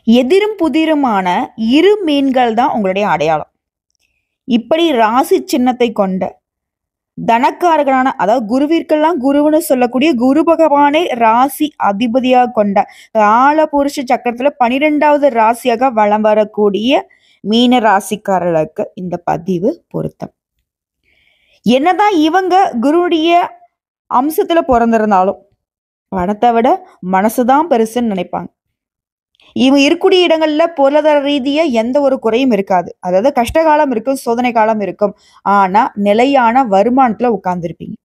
எதிரும் புதிருமான இரு மீன்கள் தான் உங்களுடைய அடையாளம். இப்படி ராசி சின்னத்தை கொண்ட தனக்காரகனான அதாவது குருவிற்கெல்லாம் குருவுன்னு சொல்லக்கூடிய குரு பகவானை ராசி அதிபதியா கொண்ட கால புருஷ சக்கரத்துல 12வது ராசியாக வலம் வரக்கூடிய மீன ராசிக்காரர்களுக்கு இந்த பதிவு பொருத்தம். என்னதான் இவங்க குருவுடைய அம்சத்துல பிறந்திருந்தாலும் பணத்தை விட மனசுதான் பெருசுன்னு நினைப்பாங்க. இவங்க இருக்கக்கூடிய இடங்கள்ல பொருளாதார ரீதியா எந்த ஒரு குறையும் இருக்காது. அதாவது கஷ்டகாலம் இருக்கும், சோதனை காலம் இருக்கும். ஆனா நிலையான வருமானத்துல உட்கார்ந்துருப்பீங்க.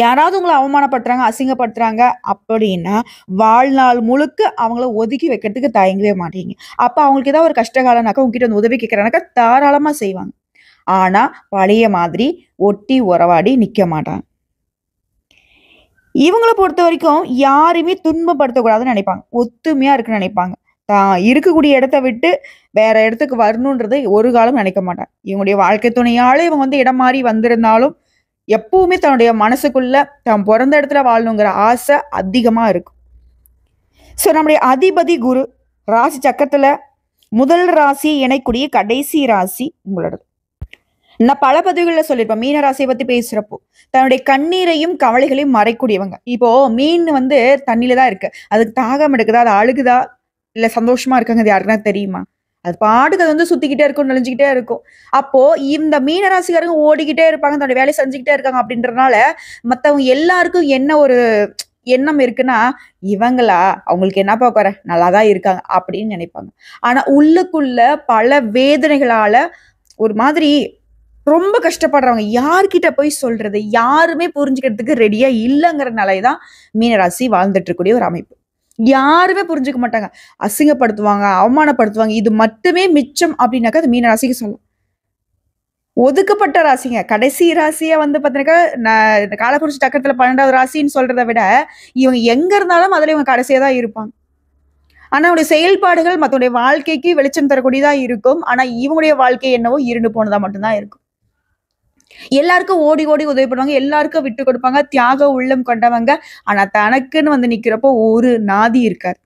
யாராவது உங்களை அவமானப்படுத்துறாங்க, அசிங்கப்படுத்துறாங்க அப்படின்னா வாழ்நாள் முழுக்க அவங்கள ஒதுக்கி வைக்கிறதுக்கு தயங்கவே மாட்டீங்க. அப்ப அவங்களுக்கு ஏதாவது ஒரு கஷ்டகாலம்னாக்கா உங்ககிட்ட வந்து உதவி கேட்கறானாக்கா தாராளமா செய்வாங்க. ஆனா பழைய மாதிரி ஒட்டி உறவாடி நிக்க மாட்டாங்க. இவங்கள பொறுத்த வரைக்கும் யாரையுமே துன்பப்படுத்தக்கூடாதுன்னு நினைப்பாங்க. ஒத்துமையா இருக்குன்னு நினைப்பாங்க. தான் இருக்கக்கூடிய இடத்த விட்டு வேற இடத்துக்கு வரணுன்றதை ஒரு காலம் நினைக்க மாட்டாங்க. இவங்களுடைய வாழ்க்கை துணையால இவங்க வந்து இடம் மாறி வந்திருந்தாலும் எப்பவுமே தன்னுடைய மனசுக்குள்ள தான் பிறந்த இடத்துல வாழணுங்கிற ஆசை அதிகமா இருக்கும். ஸோ நம்முடைய அதிபதி குரு ராசி சக்கரத்துல முதல் ராசியை இணைக்கூடிய கடைசி ராசி உங்களோடது. நான் பல பதிவுகளில் சொல்லியிருப்பேன். மீன ராசியை பத்தி பேசுறப்போ தன்னுடைய கண்ணீரையும் கவலைகளையும் மறைக்கூடியவங்க. இப்போ மீன் வந்து தண்ணியில தான் இருக்கு. அதுக்கு தாகம் எடுக்குதா, அது அழுகுதா, இல்ல சந்தோஷமா இருக்காங்க, அது யாருக்குன்னா தெரியுமா? அது பாட்டுக்கு அது வந்து சுத்திக்கிட்டே இருக்கும், நெளிஞ்சுக்கிட்டே இருக்கும். அப்போ இந்த மீன ராசிக்காரங்க ஓடிக்கிட்டே இருப்பாங்க, தன்னுடைய வேலையை செஞ்சுக்கிட்டே இருக்காங்க அப்படின்றதுனால மத்தவங்க எல்லாருக்கும் என்ன ஒரு எண்ணம் இருக்குன்னா, இவங்களா அவங்களுக்கு என்னப்பா குறை, நல்லாதான் இருக்காங்க அப்படின்னு நினைப்பாங்க. ஆனா உள்ளுக்குள்ள பல வேதனைகளால ஒரு மாதிரி ரொம்ப கஷ்டப்படுறவங்க யார்கிட்ட போய் சொல்றது, யாருமே புரிஞ்சுக்கிறதுக்கு ரெடியா இல்லைங்கிற நிலைதான் மீனராசி வாழ்ந்துட்டு இருக்கக்கூடிய ஒரு அமைப்பு. யாருமே புரிஞ்சுக்க மாட்டாங்க, அசிங்கப்படுத்துவாங்க, அவமானப்படுத்துவாங்க. இது மட்டுமே மிச்சம் அப்படின்னாக்கா அது மீனராசிக்கு சொல்லலாம். ஒதுக்கப்பட்ட ராசிங்க. கடைசி ராசியா வந்து பாத்தீங்கன்னாக்கா இந்த காலபுருஷ சக்கரத்துல 12வது ராசின்னு சொல்றதை விட இவங்க எங்க இருந்தாலும் அதுல இவங்க கடைசியா தான் இருப்பாங்க. ஆனா அவருடைய செயல்பாடுகள் மத்தவங்களுடைய வாழ்க்கைக்கு வெளிச்சம் தரக்கூடியதா இருக்கும். ஆனா இவங்களுடைய வாழ்க்கை என்னவோ இருண்டு போனதா மட்டும்தான் இருக்கும். எல்லாருக்கும் ஓடி ஓடி உதவி பண்ணுவாங்க, எல்லாருக்கும் விட்டு கொடுப்பாங்க, தியாக உள்ளம் கொண்டவங்க. ஆனா தனக்குன்னு வந்து நிக்கிறப்போ ஒரு நாதி இருக்காது.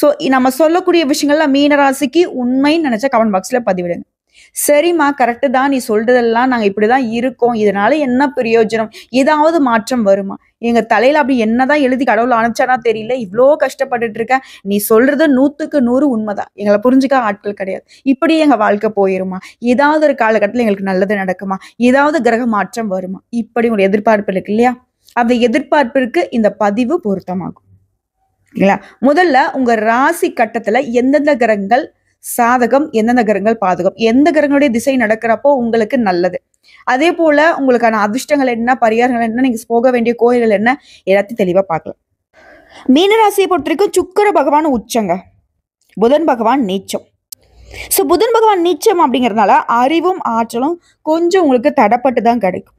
சோ நம்ம சொல்லக்கூடிய விஷயங்கள்லாம் மீனராசிக்கு உண்மைன்னு நினைச்சா கமெண்ட் பாக்ஸ்ல பதிவிடுங்க. சரிம்மா, கரெக்டு தான், நீ சொல்றதெல்லாம் நாங்க இப்படிதான் இருக்கோம், இதனால என்ன பிரயோஜனம், ஏதாவது மாற்றம் வருமா, எங்க தலையில அப்படி என்னதான் எழுதி கடவுள் அனுப்பிச்சானா தெரியல, இவ்வளோ கஷ்டப்பட்டுட்டு இருக்க, நீ சொல்றது 100க்கு 100 உண்மைதான், எங்களை புரிஞ்சுக்க ஆட்கள் கிடையாது, இப்படி எங்க வாழ்க்கை போயிருமா, ஏதாவது ஒரு காலகட்டத்தில் எங்களுக்கு நல்லது நடக்குமா, ஏதாவது கிரக மாற்றம் வருமா, இப்படி ஒரு எதிர்பார்ப்பு இருக்கு இல்லையா? அந்த எதிர்பார்ப்பிற்கு இந்த பதிவு பொருத்தமாகும் இல்லையா? முதல்ல உங்க ராசி கட்டத்துல எந்தெந்த கிரகங்கள் சாதகம், எந்தெந்த கிரகங்கள் பாதகம், எந்த கிரகங்களுடைய திசை நடக்கிறப்போ உங்களுக்கு நல்லது, அதே போல உங்களுக்கான அதிர்ஷ்டங்கள் என்ன, பரிகாரங்கள் என்ன, நீங்க போக வேண்டிய கோயில்கள் என்ன, எல்லாத்தையும் தெளிவா பார்க்கலாம். மீனராசியை பொறுத்த வரைக்கும் சுக்கிர பகவான் உச்சங்க, புதன் பகவான் நீச்சம். ஸோ புதன் பகவான் நீச்சம் அப்படிங்கிறதுனால அறிவும் ஆற்றலும் கொஞ்சம் உங்களுக்கு தடப்பட்டு தான் கிடைக்கும்.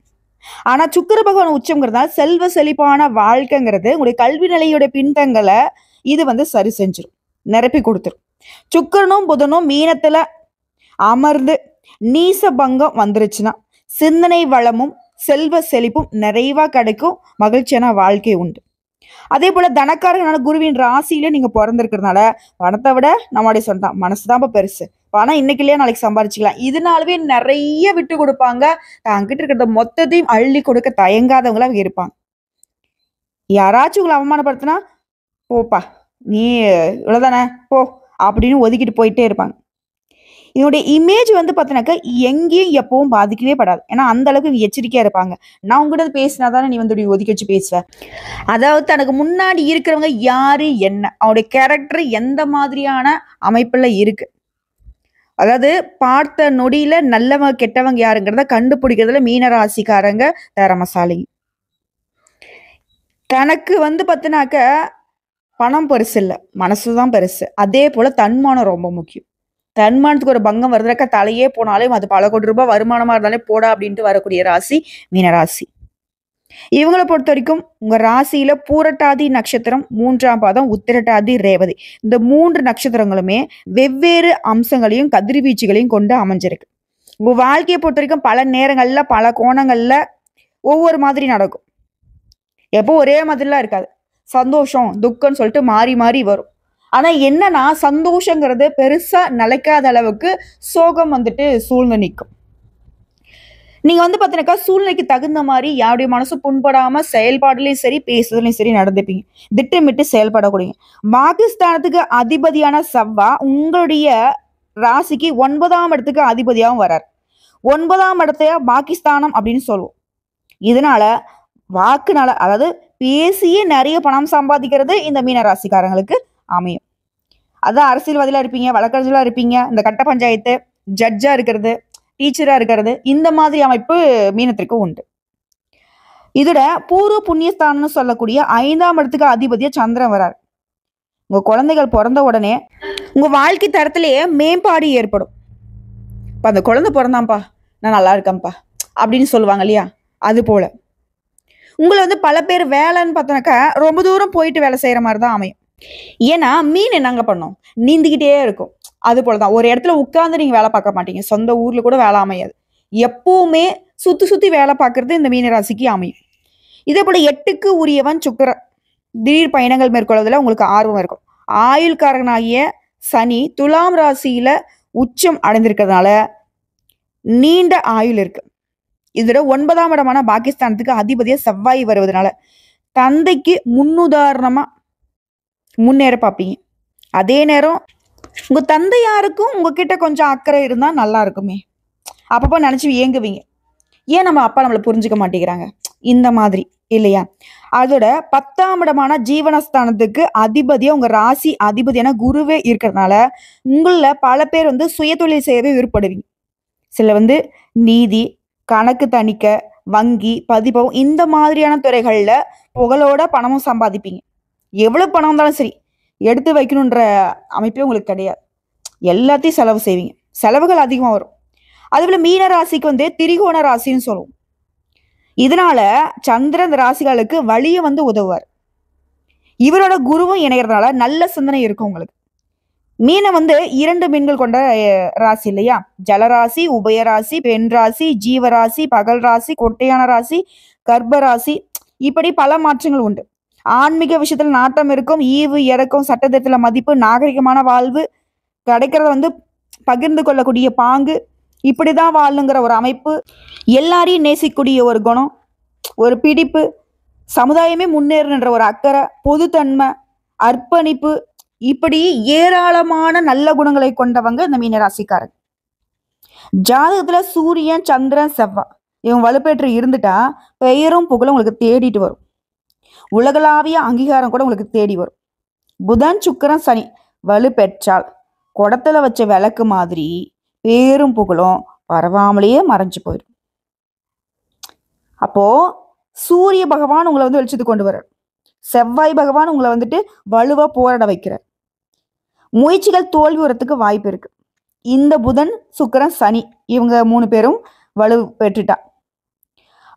ஆனா சுக்கிர பகவான் உச்சம்ங்கிறதுனால செல்வ செழிப்பான வாழ்க்கைங்கிறது உங்களுடைய கல்வி நிலையோட பின்தங்களை இது வந்து சரி செஞ்சிடும், நிரப்பி கொடுத்துரும். சுக்கிரனும் புதனும் மீனத்துல அமர்ந்து நீச பங்கம் வந்துருச்சுன்னா சிந்தனை வளமும் செல்வ செழிப்பும் நிறைவா கிடைக்கும், மகிழ்ச்சியான வாழ்க்கை உண்டு. அதே போல தனக்காரகனான குருவின் ராசியில நீங்க பிறந்திருக்கிறதுனால பணத்தை விட நம்மளுடைய சொந்தம் மனசுதான் பெருசு, பணம் இன்னைக்கு இல்லையா நாளைக்கு சம்பாரிச்சுக்கலாம், இதனாலவே நிறைய விட்டு கொடுப்பாங்க, தங்கிட்ட இருக்கிறத மொத்தத்தையும் அள்ளி கொடுக்க தயங்காதவங்களா இருப்பாங்க. யாராச்சும் உங்களை அவமானப்படுத்தினா போப்பா நீ இவ்வளவுதானே போ அப்படின்னு ஒதுக்கிட்டு போயிட்டே இருப்பாங்க. இதனுடைய இமேஜ் வந்து பார்த்தீங்கன்னாக்கா எங்கேயும் எப்பவும் பாதிக்கவே படாது. ஏன்னா அந்த அளவுக்கு எச்சரிக்கையா இருப்பாங்க. நான் உங்ககிட்ட பேசினா தானே நீ வந்து ஒதுக்கி வச்சு பேசுவ. அதாவது தனக்கு முன்னாடி இருக்கிறவங்க யாரு என்ன, அவருடைய கேரக்டர் எந்த மாதிரியான அமைப்புல இருக்கு, அதாவது பார்த்த நொடியில நல்லவங்க கெட்டவங்க யாருங்கிறத கண்டுபிடிக்கிறதுல மீனராசிக்காரங்க திறமசாலிங்க. தனக்கு வந்து பார்த்தினாக்க பணம் பெருசு இல்லை, மனசுதான் பெருசு. அதே போல தன்மானம் ரொம்ப முக்கியம். தன்மானத்துக்கு ஒரு பங்கம் வருதுனாக்கா தலையே போனாலும் அது பல கோடி ரூபாய் வருமானமா இருந்தாலே போடா அப்படின்ட்டு வரக்கூடிய ராசி மீனராசி. இவங்களை பொறுத்த வரைக்கும் உங்க ராசியில பூரட்டாதி நட்சத்திரம் 3ஆம் பாதம், உத்திரட்டாதி, ரேவதி, இந்த 3 நட்சத்திரங்களுமே வெவ்வேறு அம்சங்களையும் கதிர்வீச்சுகளையும் கொண்டு அமைஞ்சிருக்கு. உங்க வாழ்க்கையை பொறுத்த வரைக்கும் பல நேரங்கள்ல பல கோணங்கள்ல ஒவ்வொரு மாதிரி நடக்கும். எப்போ ஒரே மாதிரிலாம் இருக்காது, சந்தோஷம் துக்கம்னு சொல்லிட்டு மாறி மாறி வரும். ஆனா என்னன்னா, சந்தோஷங்கிறது பெருசா நிலைக்காத அளவுக்கு சோகம் வந்துட்டு சூழ்ந்து நிக்கும். நீங்க வந்து பார்த்தீங்கன்னாக்கா, சூழ்நிலைக்கு தகுந்த மாரி யாருடைய மனசும் புண்படாம செயல்பாடுலயும் சரி, பேசுறதுலயும் சரி நடந்துப்பீங்க. திட்டமிட்டு செயல்படக்கூடியங்க. பாகிஸ்தானத்துக்கு அதிபதியான செவ்வா உங்களுடைய ராசிக்கு 9ஆம் இடத்துக்கு அதிபதியாவும் வரார். 9ஆம் இடத்தைய பாகிஸ்தானம் அப்படின்னு சொல்லுவோம். இதனால வாக்குனால அதாவது பேசியே நெறைய பணம் சம்பாதிக்கிறது இந்த மீன ராசிக்காரங்களுக்கு அமையும். அதான் அரசியல்வாதிகளா இருப்பீங்க, வழக்கறிஞர்களா இருப்பீங்க, இந்த கட்ட பஞ்சாயத்து, ஜட்ஜா இருக்கிறது, டீச்சரா இருக்கிறது, இந்த மாதிரி அமைப்பு மீனத்திற்கு உண்டு. இதோட பூர்வ புண்ணியஸ்தானம்னு சொல்லக்கூடிய 5ஆம் இடத்துக்கு அதிபதியா சந்திரன் வரார். உங்க குழந்தைகள் பொறந்த உடனே உங்க வாழ்க்கை தரத்திலேயே மேம்பாடு ஏற்படும். இப்ப அந்த குழந்தை பொறந்தான்ப்பா, நான் நல்லா இருக்கேன்ப்பா அப்படின்னு சொல்லுவாங்க இல்லையா? அது போல. உங்கள வந்து பல பேர் வேலைன்னு பார்த்தோன்னாக்கா, ரொம்ப தூரம் போயிட்டு வேலை செய்ற மாரி தான் அமையும். ஏன்னா, மீன் என்னங்க பண்ணும்? நீந்திக்கிட்டே இருக்கும். அது போல தான். ஒரு இடத்துல உட்கார்ந்து நீங்க வேலை பார்க்க மாட்டீங்க. சொந்த ஊர்ல கூட வேலை அமையாது. எப்பவுமே சுத்தி சுத்தி வேலை பார்க்கறது இந்த மீன ராசிக்கு அமையும். இதேபோல 8க்கு உரியவன் சுக்கிரன். திடீர் பயணங்கள் மேற்கொள்வதில உங்களுக்கு ஆர்வம் இருக்கும். ஆயுள்காரகனாகிய சனி துலாம் ராசியில உச்சம் அடைந்திருக்கிறதுனால, நீண்ட ஆயுள் இருக்கு. இதோட 9ஆம் இடமான பாகிஸ்தானத்துக்கு அதிபதியா செவ்வாய் வருவதனால, தந்தைக்கு முன்னுதாரணமா முன்னேற பார்ப்பீங்க. அதே நேரம் உங்க தந்தையாருக்கும் உங்ககிட்ட கொஞ்சம் அக்கறை இருந்தா நல்லா இருக்குமே. அப்பப்போ நினைச்சு ஏங்குவீங்க. ஏன் நம்ம அப்பா நம்மள புரிஞ்சுக்க மாட்டேங்கிறாங்க? இந்த மாதிரி இல்லையா? அதோட 10ஆம் இடமான ஜீவனஸ்தானத்துக்கு அதிபதியா உங்க ராசி அதிபதியான குருவே இருக்கிறதுனால, உங்கள்ல பல பேர் வந்து சுயதொழில் செய்யவே விருப்பப்படுவீங்க. சில வந்து நீதி, கணக்கு தணிக்க, வங்கி, பதிப்பகம் இந்த மாதிரியான துறைகள்ல புகழோட பணமும் சம்பாதிப்பீங்க. எவ்வளவு பணம் வந்தாலும் சரி, எடுத்து வைக்கணுன்ற அமைப்பே உங்களுக்கு கிடையாது. எல்லாத்தையும் செலவு செய்வீங்க. செலவுகள் அதிகமா வரும். அதுபோல மீன ராசிக்கு வந்து திரிகோண ராசின்னு சொல்லுவோம். இதனால சந்திரன் இந்த ராசிகளுக்கு வழிய வந்து உதவுவார். இவரோட குருவும் இணையறதுனால நல்ல சிந்தனை இருக்கும் உங்களுக்கு. மீனம் வந்து 2 மீன்கள் கொண்ட ராசி இல்லையா? ஜலராசி, உபயராசி, பெண் ராசி, ஜீவராசி, பகல் ராசி, கொட்டையான ராசி, கர்ப்ப ராசி இப்படி பல மாற்றங்கள் உண்டு. ஆன்மீக விஷயத்துல நாட்டம் இருக்கும். ஈவு, இரக்கம், சட்டத்திட்டத்துல மதிப்பு, நாகரிகமான வாழ்வு, கிடைக்கிறத வந்து பகிர்ந்து கொள்ளக்கூடிய பாங்கு, இப்படிதான் வாழணுங்கிற ஒரு அமைப்பு, எல்லாரையும் நேசிக்கக்கூடிய ஒரு குணம், ஒரு பிடிப்பு, சமுதாயமே முன்னேறணுன்ற ஒரு அக்கறை, பொதுத்தன்மை, அர்ப்பணிப்பு, இப்படி ஏராளமான நல்ல குணங்களை கொண்டவங்க இந்த மீனராசிக்காரங்க. ஜாதகத்துல சூரியன், சந்திரன், செவ்வாய் இவங்க வலுப்பெற்று இருந்துட்டா பெயரும் புகழும் உங்களுக்கு தேடிட்டு வரும். உலகளாவிய அங்கீகாரம் கூட உங்களுக்கு தேடி வரும். புதன், சுக்கிரன், சனி வலுப்பெற்றால் குடத்துல வச்ச விளக்கு மாதிரி பேரும் புகழும் பரவாமலேயே மறைஞ்சு போயிடும். அப்போ சூரிய பகவான் உங்களை வந்து வெளிச்சத்துக்கு கொண்டு வர்றார். செவ்வாய் பகவான் உங்களை வந்துட்டு வலுவா போராட வைக்கிறார். முயற்சிகள் தோல்வி வரத்துக்கு வாய்ப்பு இருக்கு. இந்த புதன், சுக்கிரன், சனி இவங்க 3 பேரும் வலு பெற்றுட்டா.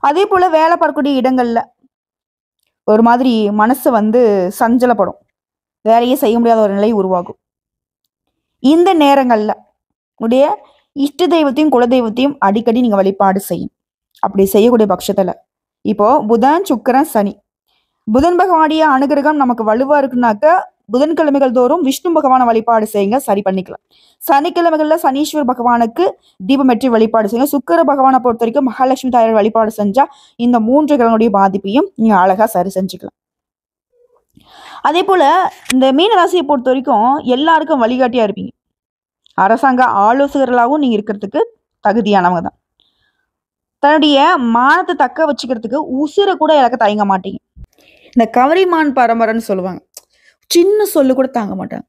அதே போல வேலை பார்க்கக்கூடிய இடங்கள்ல ஒரு மாதிரி மனசு வந்து சஞ்சலப்படும். வேலையே செய்ய முடியாத ஒரு நிலை உருவாகும். இந்த நேரங்கள்ல உடைய இஷ்ட தெய்வத்தையும் குலதெய்வத்தையும் அடிக்கடி நீங்க வழிபாடு செய்யும். அப்படி செய்யக்கூடிய பட்சத்துல இப்போ புதன், சுக்கிரன், சனி. புதன் பகவானுடைய அனுகிரகம் நமக்கு வலுவா இருக்குனாக்க புதன்கிழமைகள் தோறும் விஷ்ணு பகவானை வழிபாடு செய்யுங்க, சரி பண்ணிக்கலாம். சனிக்கிழமைகள்ல சனீஸ்வர பகவானுக்கு தீபமேற்றி வழிபாடு செய்யுங்க. சுக்கிர பகவானை பொறுத்த வரைக்கும் மகாலட்சுமி தாயார் வழிபாடு செஞ்சா இந்த 3 கிரகங்களுடைய பாதிப்பையும் நீங்க அழகா சரி செஞ்சுக்கலாம். அதே போல இந்த மீன ராசியை பொறுத்த வரைக்கும் எல்லாருக்கும் வழிகாட்டியா இருப்பீங்க. அரசாங்க ஆலோசகர்களாகவும் நீங்க இருக்கிறதுக்கு தகுதியானவங்க தான். தன்னுடைய மானத்தை தக்க வச்சுக்கிறதுக்கு உசுரை கூட இழக்க தயங்க மாட்டீங்க. இந்த கவரிமான் பரம்பரைன்னு சொல்லுவாங்க. சின்ன சொல்லு கூட தாங்க மாட்டாங்க.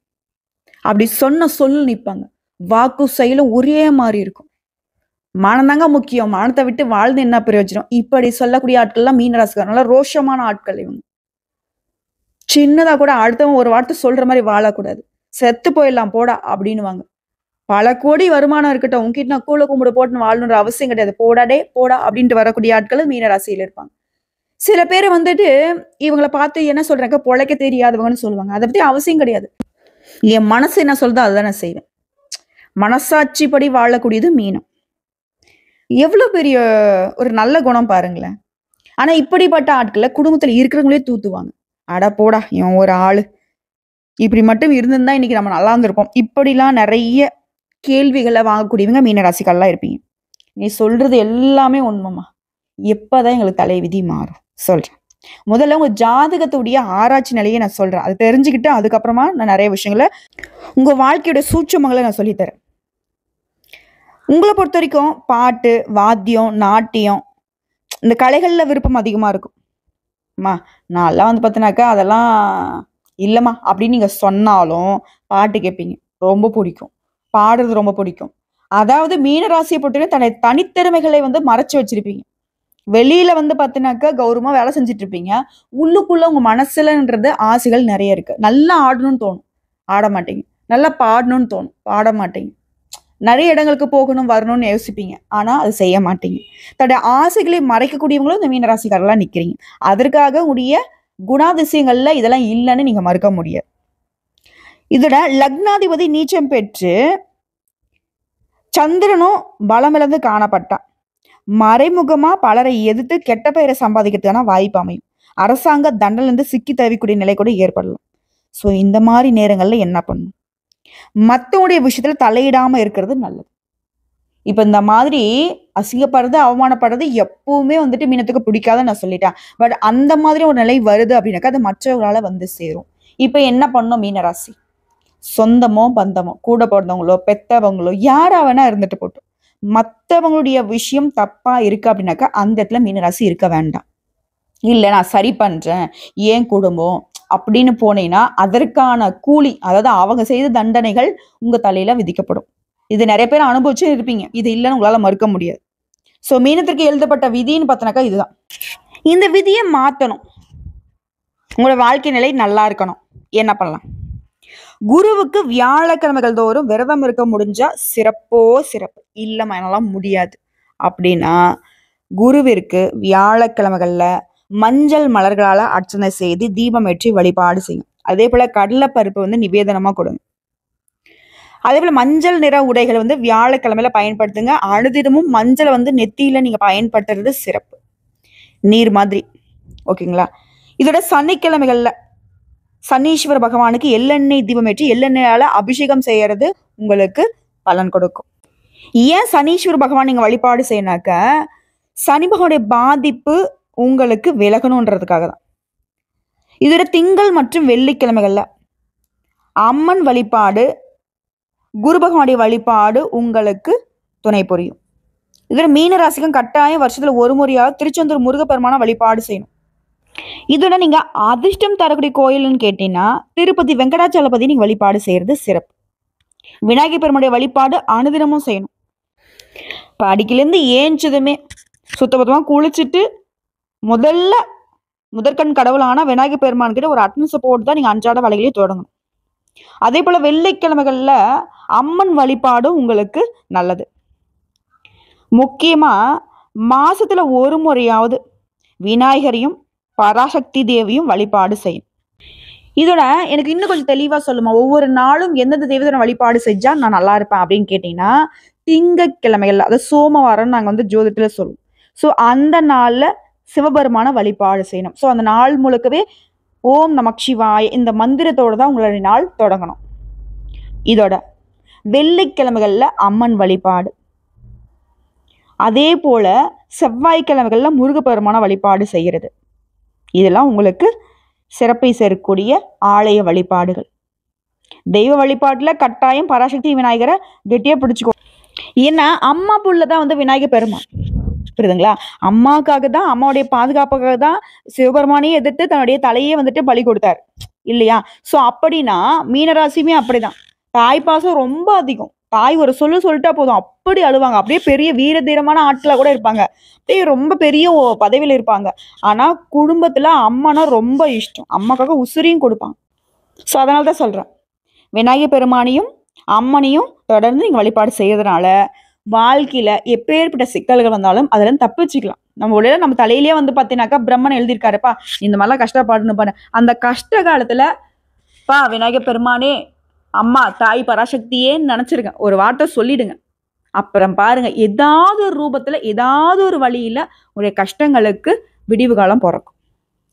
அப்படி சொன்ன சொல்லு நிற்பாங்க. வாக்கும் செயலும் ஒரே மாதிரி இருக்கும். மானந்தாங்க முக்கியம். மானத்தை விட்டு வாழ்ந்து என்ன பிரயோஜனம்? இப்படி சொல்லக்கூடிய ஆட்கள்லாம் மீனராசிக்காரனால ரோஷமான ஆட்கள் இவங்க. சின்னதா கூட அடுத்தவன் ஒரு வார்த்தை சொல்ற மாதிரி வாழக்கூடாது. செத்து போயிடலாம் போடா அப்படின்னுவாங்க. பல கோடி வருமானம் இருக்கட்டும், உங்ககிட்ட நான் கூழ கும்பிட போட்டுன்னு வாழணுன்ற அவசியம் கிடையாது. போடாடே போடா அப்படின்ட்டு வரக்கூடிய ஆட்கள் மீனராசியில் இருப்பாங்க. சில பேர் வந்துட்டு இவங்களை பார்த்து என்ன சொல்றாங்க, பொழைக்க தெரியாதவங்கன்னு சொல்லுவாங்க. அதை பத்தி அவசியம் கிடையாது. என் மனசு என்ன சொல்றதோ அதை நான் செய்வேன். மனசாட்சிப்படி வாழக்கூடியது மீனம். எவ்வளவு பெரிய ஒரு நல்ல குணம் பாருங்களேன். ஆனா இப்படிப்பட்ட ஆட்களை குடும்பத்துல இருக்கிறவங்களே தூத்துவாங்க. அட போடா இவன் ஒரு ஆளு, இப்படி மட்டும் இருந்திருந்தா இன்னைக்கு நம்ம நல்லா இருந்திருப்போம். இப்படிலாம் நிறைய கேள்விகள வாங்கக்கூடியவங்க மீனராசிக்காரர்களா இருப்பீங்க. நீ சொல்றது எல்லாமே உண்மைம்மா. எப்பதான் எங்களுக்கு தலைவிதி மாறும்? சொல்றேன். முதல்ல உங்க ஜாதகத்துடைய ஆராய்ச்சி நிலையை நான் சொல்றேன். அத தெரிஞ்சுக்கிட்டு அதுக்கப்புறமா நான் நிறைய விஷயங்கள உங்க வாழ்க்கையோட சூட்சுமங்கள நான் சொல்லி தரேன். உங்கள பொறுத்தவரைக்கும் பாட்டு, வாத்தியம், நாட்டியம் இந்த கலைகள்ல விருப்பம் அதிகமா இருக்கும். அம்மா நான்லாம் வந்து பார்த்தீனாக்கா, அதெல்லாம் இல்லம்மா அப்படின்னு நீங்க சொன்னாலும் பாட்டு கேட்பீங்க. ரொம்ப பிடிக்கும். பாடுறது ரொம்ப பிடிக்கும். அதாவது மீனராசிய பொறுத்தவரைக்கும் தனித்திறமைகளை வந்து மறைச்சு வச்சிருப்பீங்க. வெளியில வந்து பார்த்தீனாக்கா, கௌரவமா வேலை செஞ்சுட்டு இருப்பீங்க. உள்ளுக்குள்ள உங்க மனசுலன்றது ஆசைகள் நெறைய இருக்கு. நல்லா ஆடணும்னு தோணும். ஆட மாட்டீங்க. நல்லா பாடணும்னு தோணும். பாட மாட்டீங்க. நெறைய இடங்களுக்கு போகணும், வரணும்னு யோசிப்பீங்க. ஆனா, அது செய்ய மாட்டீங்க. தன்னுடைய ஆசைகளை மறைக்கக்கூடியவங்களும் இந்த மீனராசிக்காரர்களா நிக்கிறீங்க. அதற்காக உடைய குணாதிசயங்கள்ல இதெல்லாம் இல்லன்னு நீங்க மறுக்க முடியாது. இதோட லக்னாதிபதி நீச்சம் பெற்று சந்திரனும் பலமிழந்து காணப்பட்டா மறைமுகமா பலரை எதிர்த்து கெட்ட பெயரை சம்பாதிக்கிறதுக்கான வாய்ப்பு அமையும். அரசாங்க தண்டனிலிருந்து சிக்கி தவிக்கூடிய நிலை கூட ஏற்படலாம். சோ இந்த மாதிரி நேரங்கள்ல என்ன பண்ணும்? மத்தவங்களுடைய விஷயத்துல தலையிடாம இருக்கிறது நல்லது. இப்ப இந்த மாதிரி அசிங்கப்படுறது, அவமானப்படுறது எப்பவுமே வந்துட்டு மீனத்துக்கு பிடிக்காதுன்னு நான் சொல்லிட்டேன். பட் அந்த மாதிரி ஒரு நிலை வருது அப்படின்னாக்கா அது மற்றவர்களால வந்து சேரும். இப்ப என்ன பண்ணும் மீனராசி? சொந்தமோ, பந்தமோ, கூட பிறந்தவங்களோ, பெத்தவங்களோ யாரா வேணா இருந்துட்டு போட்டும். மத்தவங்களுடைய விஷயம் தப்பா இருக்கு அப்படின்னாக்கா அந்த இடத்துல மீனராசி இருக்க வேண்டாம். இல்ல நான் சரி பண்றேன், ஏன் குடும்பம் அப்படின்னு போனீங்கன்னா அதற்கான கூலி, அதாவது அவங்க செய்த தண்டனைகள் உங்க தலையில விதிக்கப்படும். இது நிறைய பேர் அனுபவிச்சு இருப்பீங்க. இது இல்லைன்னு உங்களால மறுக்க முடியாது. சோ மீனத்திற்கு எழுதப்பட்ட விதின்னு பார்த்தனாக்கா இதுதான். இந்த விதியை மாத்தணும். உங்களோட வாழ்க்கை நிலை நல்லா இருக்கணும். என்ன பண்ணலாம்? குருவுக்கு வியாழக்கிழமைகள் தோறும் விரதம் இருக்க முடிஞ்சா சிறப்போ சிறப்பு. இல்லம்மா என்னால முடியாது அப்படின்னா குருவிற்கு வியாழக்கிழமைகள்ல மஞ்சள் மலர்களால அர்ச்சனை செய்து தீபம் ஏற்றி வழிபாடு செய்யும். அதே போல கடலை பருப்பு வந்து நிவேதனமா கொடுங்க. அதே போல மஞ்சள் நிற உடைகளை வந்து வியாழக்கிழமையில பயன்படுத்துங்க. அனுதினமும் மஞ்சளை வந்து நெத்தியில நீங்க பயன்படுத்துறது சிறப்பு. நீர் மாதிரி. ஓகேங்களா? இதோட சனிக்கிழமைகள்ல சனீஸ்வர பகவானுக்கு எள்ளெண்ணெய் தீபம் ஏற்றி எள்ளெண்ணெயால அபிஷேகம் செய்யறது உங்களுக்கு பலன் கொடுக்கும். ஏன் சனீஸ்வர பகவான் நீங்க வழிபாடு செய்யனாக்க சனி பகவானுடைய பாதிப்பு உங்களுக்கு விலகணுன்றதுக்காக தான். இதோட திங்கள் மற்றும் வெள்ளிக்கிழமைகள்ல அம்மன் வழிபாடு, குரு பகவானுடைய வழிபாடு உங்களுக்கு துணை புரியும். இதோட மீனராசிக்கும் கட்டாயம் வருஷத்துல ஒரு முறையாவது திருச்செந்தூர் முருகப்பெருமான வழிபாடு செய்யணும். இதோட நீங்க அதிர்ஷ்டம் தரக்கூடிய கோயில்னு கேட்டீங்கன்னா திருப்பதி வெங்கடாச்சலபதி நீங்க வழிபாடு செய்யறது சிறப்பு. விநாயகர் பெருமானுடைய வழிபாடு அனுதினமும் செய்யணும். படிக்கிலேருந்து ஏஞ்சதுமே சுத்தபத்தமா குளிச்சுட்டு முதற்கண் கடவுளான விநாயகர் பெருமான் கிட்ட ஒரு அட்னஸை போட்டு தான் நீங்க அன்றாட வேலைகளையே தொடங்கணும். அதே போல வெள்ளிக்கிழமைகள்ல அம்மன் வழிபாடும் உங்களுக்கு நல்லது. முக்கியமா மாசத்துல ஒரு முறையாவது விநாயகரையும் பராசக்தி தேவியும் வழிபாடு செய்யும். இதோட எனக்கு இன்னும் கொஞ்சம் தெளிவா சொல்லுமா, ஒவ்வொரு நாளும் எந்தெந்த தெய்வத்தை வழிபாடு செஞ்சா நான் நல்லா இருப்பேன் அப்படின்னு கேட்டீங்கன்னா திங்கக்கிழமைகள், அதாவது சோமவாரம் நாங்க வந்து ஜோதிடத்துல சொல்லுவோம். ஸோ அந்த நாள்ல சிவபெருமான வழிபாடு செய்யணும். ஸோ அந்த நாள் முழுக்கவே ஓம் நமக் சிவாய இந்த மந்திரத்தோட தான் உங்களுடைய நாள் தொடங்கணும். இதோட வெள்ளிக்கிழமைகள்ல அம்மன் வழிபாடு, அதே போல செவ்வாய்க்கிழமைகள்ல முருகப்பெருமான வழிபாடு செய்கிறது. இதெல்லாம் உங்களுக்கு சிறப்பை சேர்க்கக்கூடிய ஆலய வழிபாடுகள். தெய்வ வழிபாட்டுல கட்டாயம் பராசக்தி விநாயகரை கெட்டியா பிடிச்சுக்கோ. ஏன்னா அம்மா புள்ளதான் வந்து விநாயகர் பெருமான், புரியுதுங்களா? அம்மாவுக்காக தான், அம்மாவுடைய பாதுகாப்புக்காக தான் சிவபெருமானையே எதிர்த்து தன்னுடைய தலையே வந்துட்டு பலி கொடுத்தாரு இல்லையா? சோ அப்படின்னா மீனராசியுமே அப்படிதான். தாய் பாசம் ரொம்ப அதிகம். தாய் ஒரு சொல்லிட்டா போதும் அப்படி அழுவாங்க. அப்படியே பெரிய வீர தீரமான ஆட்களா கூட இருப்பாங்க. அப்படியே ரொம்ப பெரிய பதவியில இருப்பாங்க. ஆனா குடும்பத்துல அம்மானா ரொம்ப இஷ்டம். அம்மாக்காக உசுரையும் கொடுப்பாங்க. ஸோ அதனாலதான் சொல்றேன், விநாயகர் பெருமானையும் அம்மனையும் தொடர்ந்து நீங்க வழிபாடு செய்யறதுனால வாழ்க்கையில எப்பேற்பட்ட சிக்கல்கள் வந்தாலும் அதுல இருந்து தப்பிச்சுக்கலாம். நம்ம தலையிலேயே வந்து பாத்தீங்கன்னாக்கா பிரம்மன் எழுதியிருக்காருப்பா இந்த மாதிரிலாம் கஷ்டப்படணும் பாரு. அந்த கஷ்ட காலத்துல பா விநாயகர் பெருமானே, அம்மா தாய் பராசக்தியேன்னு நினைச்சிருங்க, ஒரு வார்த்தை சொல்லிடுங்க. அப்புறம் பாருங்க ஏதாவது ஒரு ரூபத்துல ஏதாவது ஒரு வழியில உங்களுடைய கஷ்டங்களுக்கு விடிவு காலம் பிறக்கும்.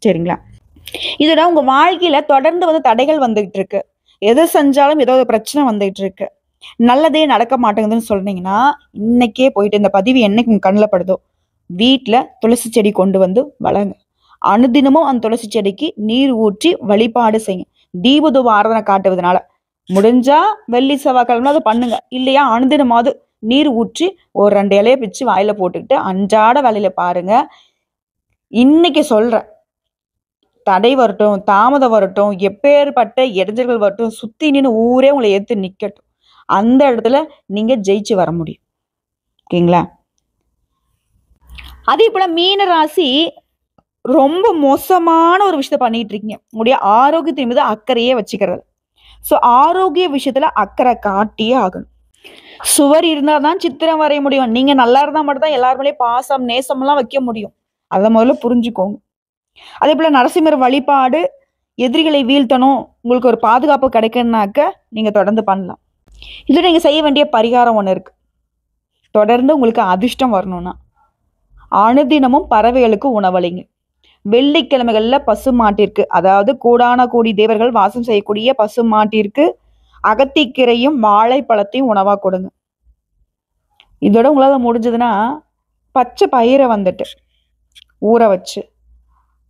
சரிங்களா? இதோட உங்க வாழ்க்கையில தொடர்ந்து வந்து தடைகள் வந்துகிட்டு இருக்கு, எது செஞ்சாலும் ஏதோ ஒரு பிரச்சனை வந்துட்டு இருக்கு, நல்லதே நடக்க மாட்டேங்குதுன்னு சொன்னீங்கன்னா, இன்னைக்கே போயிட்டு இந்த பதிவு என்னைக்கு உங்க கண்ணுல படுதோ, வீட்ல துளசி செடி கொண்டு வந்து வளங்க. அனுதினமும் அந்த துளசி செடிக்கு நீர் ஊற்றி வழிபாடு செய்யுங்க. தீபதூப ஆராதனை காட்டுவதனால. முடிஞ்சா வெள்ளி செவ்வாய்க்கிழமை அதை பண்ணுங்க. இல்லையா அனுதினமாவது நீர் ஊற்றி ஒரு 2 இலைய பிச்சு வாயில போட்டுக்கிட்டு அன்றாட வேலையில பாருங்க. இன்னைக்கு சொல்றேன், தடை வரட்டும், தாமதம் வரட்டும், எப்பேற்பட்ட இடைஞ்சல்கள் வரட்டும், சுத்தி நின்னு ஊரே உங்களை ஏத்து நிக்கட்டும். அந்த இடத்துல நீங்க ஜெயிச்சு வர முடியும். ஓகேங்களா? அதே போல மீன ராசி ரொம்ப மோசமான ஒரு விஷயத்த பண்ணிட்டு இருக்கீங்க. உங்களுடைய ஆரோக்கியத்தின் மீது அக்கறையே வச்சுக்கிறது. ஸோ ஆரோக்கிய விஷயத்துல அக்கறை காட்டியே ஆகணும். சுவர் இருந்தா தான் சித்திரம் வரைய முடியும். நீங்க நல்லா இருந்தா மட்டும் தான் எல்லார் மேலயும் பாசம், நேசம்லாம் வைக்க முடியும். அத முதல்ல புரிஞ்சுக்கோங்க. அதே போல நரசிம்மர் வழிபாடு எதிரிகளை வீழ்த்தணும், உங்களுக்கு ஒரு பாதுகாப்பு கிடைக்கும்னாக்க நீங்க தொடர்ந்து பண்ணலாம். இதுல நீங்க செய்ய வேண்டிய பரிகாரம் ஒண்ணு இருக்கு. தொடர்ந்து உங்களுக்கு அதிர்ஷ்டம் வரணும்னா, அனுதினமும் பறவைகளுக்கு உணவளிங்க. வெள்ளிக்கிழமைகள்ல பசு மாட்டிற்கு, அதாவது கோடான கோடி தேவர்கள் வாசம் செய்யக்கூடிய பசு மாட்டிற்கு அகத்திக்கீரையும் வாழைப்பழத்தையும் உணவா கொடுங்க. இதோட உங்களால முடிஞ்சதுன்னா பச்சை பயிரை வந்துட்டு ஊற வச்சு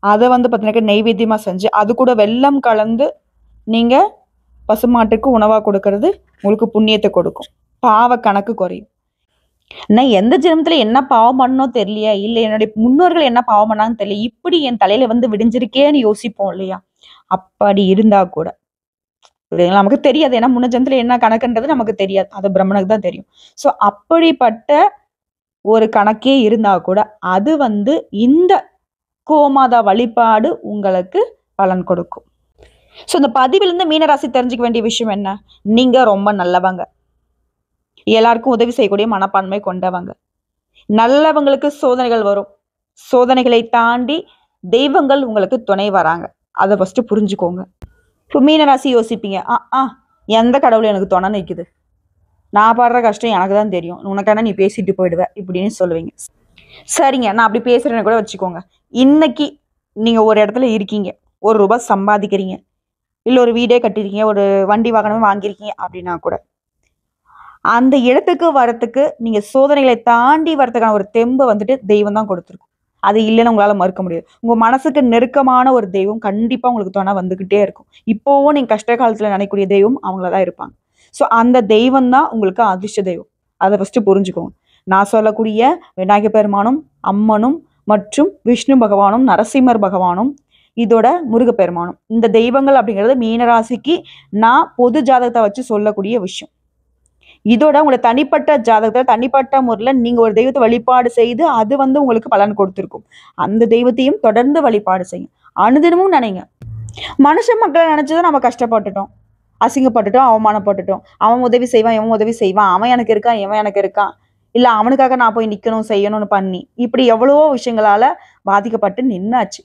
அதை வந்து பார்த்தீங்கன்னா நெய்வேத்தியமா செஞ்சு அது கூட வெல்லம் கலந்து நீங்க பசுமாட்டுக்கு உணவா கொடுக்கறது உங்களுக்கு புண்ணியத்தை கொடுக்கும். பாவ கணக்கு குறையும். நான் எந்த ஜென்மத்துல என்ன பாவம் பண்ணணும் தெரியலையா, இல்லை என்னுடைய முன்னோர்கள் என்ன பாவம் பண்ணாங்கன்னு தெரியல, இப்படி என் தலையில வந்து விடிஞ்சிருக்கேன்னு யோசிப்போம் இல்லையா? அப்படி இருந்தா கூட நமக்கு தெரியாது. ஏன்னா முன்ன ஜென்மத்துல என்ன கணக்குன்றது நமக்கு தெரியாது. அது பிரம்மனுக்கு தான் தெரியும். ஸோ அப்படிப்பட்ட ஒரு கணக்கே இருந்தா கூட அது வந்து இந்த கோமாதா வழிபாடு உங்களுக்கு பலன் கொடுக்கும். ஸோ இந்த பதிவிலிருந்து மீனராசி தெரிஞ்சுக்க வேண்டிய விஷயம் என்ன? நீங்க ரொம்ப நல்லவங்க, எல்லாருக்கும் உதவி செய்யக்கூடிய மனப்பான்மை கொண்டவங்க. நல்லவங்களுக்கு சோதனைகள் வரும். சோதனைகளை தாண்டி தெய்வங்கள் உங்களுக்கு துணை வராங்க. அதை ஃபர்ஸ்ட் புரிஞ்சுக்கோங்க. இப்போ மீனராசி யோசிப்பீங்க, எந்த கடவுள் எனக்கு துணை நிற்குது, நான் பாடுற கஷ்டம் எனக்கு தான் தெரியும், உனக்கான நீ பேசிட்டு போயிடுவ இப்படின்னு சொல்லுவீங்க. சரிங்க, நான் அப்படி பேசுறேன்னு கூட வச்சுக்கோங்க. இன்னைக்கு நீங்க ஒரு இடத்துல இருக்கீங்க, ₹1 சம்பாதிக்கிறீங்க, இல்லை ஒரு வீடே கட்டிருக்கீங்க, ஒரு வண்டி வாகனமே வாங்கியிருக்கீங்க அப்படின்னா கூட அந்த இடத்துக்கு வரத்துக்கு நீங்க சோதனைகளை தாண்டி வரதுக்கான ஒரு தெம்பை வந்துட்டு தெய்வம் தான் கொடுத்துருக்கும். அது இல்லைன்னு உங்களால மறுக்க முடியாது. உங்க மனசுக்கு நெருக்கமான ஒரு தெய்வம் கண்டிப்பா உங்களுக்கு துணை வந்துகிட்டே இருக்கும். இப்போவும் நீங்க கஷ்ட காலத்துல நினைக்கக்கூடிய தெய்வம் அவங்களதான் இருப்பாங்க. ஸோ அந்த தெய்வம் தான் உங்களுக்கு அதிர்ஷ்ட தெய்வம். அதை ஃபர்ஸ்ட் புரிஞ்சுக்கோங்க. நான் சொல்லக்கூடிய விநாயகர் பெருமானும் அம்மனும் மற்றும் விஷ்ணு பகவானும் நரசிம்மர் பகவானும் இதோட முருகப்பெருமானும் இந்த தெய்வங்கள் அப்படிங்கிறது மீனராசிக்கு நான் பொது ஜாதகத்தை வச்சு சொல்லக்கூடிய விஷயம். இதோட உங்களை தனிப்பட்ட ஜாதகத்துல தனிப்பட்ட முறையில் நீங்க ஒரு தெய்வத்தை வழிபாடு செய்து அது வந்து உங்களுக்கு பலன் கொடுத்துருக்கும். அந்த தெய்வத்தையும் தொடர்ந்து வழிபாடு செய்யும். அனுதினமும் நினைங்க. மனுஷ மக்களை நினைச்சுதான் நம்ம கஷ்டப்பட்டுட்டோம், அசிங்கப்பட்டுட்டோம், அவமானப்பட்டுட்டோம். அவன் உதவி செய்வான், இவன் உதவி செய்வான், அவன் எனக்கு இருக்கான், இவன் எனக்கு இருக்கான், இல்ல அவனுக்காக நான் போய் நிக்கணும் செய்யணும்னு பண்ணி இப்படி எவ்வளவோ விஷயங்களால பாதிக்கப்பட்டு நின்னாச்சு.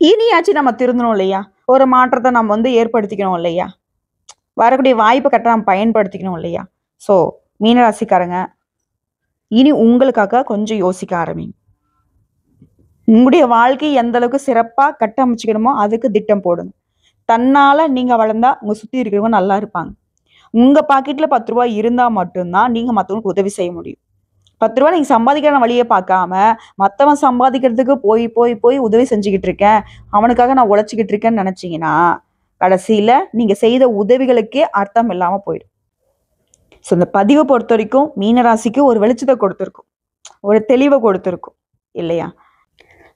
இனியாச்சு நம்ம திருந்தணும் இல்லையா? ஒரு மாற்றத்தை நம்ம வந்து ஏற்படுத்திக்கணும் இல்லையா? வரக்கூடிய வாய்ப்பை கரெக்டாக நம்ம பயன்படுத்திக்கணும் இல்லையா? ஸோ மீனராசிக்காரங்க இனி உங்களுக்காக கொஞ்சம் யோசிக்க ஆரம்பிங்க. உங்களுடைய வாழ்க்கை எந்த அளவுக்கு சிறப்பாக கட்டமைச்சுக்கணுமோ அதுக்கு திட்டம் போடுங்க. தன்னால நீங்க வளர்ந்தா உங்க சுத்தி இருக்கிறவங்க நல்லா இருப்பாங்க. உங்க பாக்கெட்ல ₹10 இருந்தா மட்டும்தான் நீங்க மற்றவங்களுக்கு உதவி செய்ய முடியும். ₹10 நீங்க சம்பாதிக்கிற வழியை பார்க்காம மற்றவன் சம்பாதிக்கிறதுக்கு போய் போய் போய் உதவி செஞ்சுக்கிட்டு இருக்கேன், அவனுக்காக நான் உழைச்சிக்கிட்டு இருக்கேன்னு நினைச்சீங்கன்னா கடைசியில நீங்க செய்த உதவிகளுக்கே அர்த்தம் இல்லாம போயிடும். ஸோ இந்த பதிவை பொறுத்த வரைக்கும் மீனராசிக்கு ஒரு வெளிச்சத்தை கொடுத்துருக்கும், ஒரு தெளிவை கொடுத்துருக்கும் இல்லையா?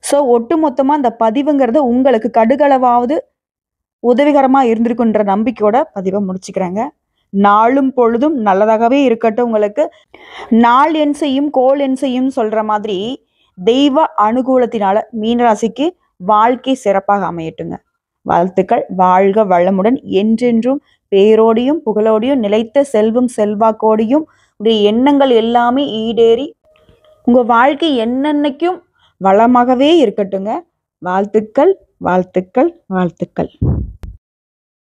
ஸோ ஒட்டு மொத்தமா இந்த பதிவுங்கிறது உங்களுக்கு கடுகளவாவது உதவிகரமா இருந்திருக்குன்ற நம்பிக்கையோட பதிவை முடிச்சுக்கிறாங்க. நாளும் பொழுதும் நல்லதாகவே இருக்கட்டும். உங்களுக்கு நாள் என் செய்யும் கோள் என் செய்யும் சொல்ற மாதிரி தெய்வ அனுகூலத்தினால மீனராசிக்கு வாழ்க்கை சிறப்பாக அமையட்டுங்க. வாழ்த்துக்கள். வாழ்க வளமுடன். என்றென்றும் பேரோடையும் புகழோடையும் நிலைத்த செல்வம் செல்வாக்கோடையும் உடைய எண்ணங்கள் எல்லாமே ஈடேறி உங்க வாழ்க்கை என்னென்னைக்கும் வளமாகவே இருக்கட்டுங்க. வாழ்த்துக்கள், வாழ்த்துக்கள், வாழ்த்துக்கள்.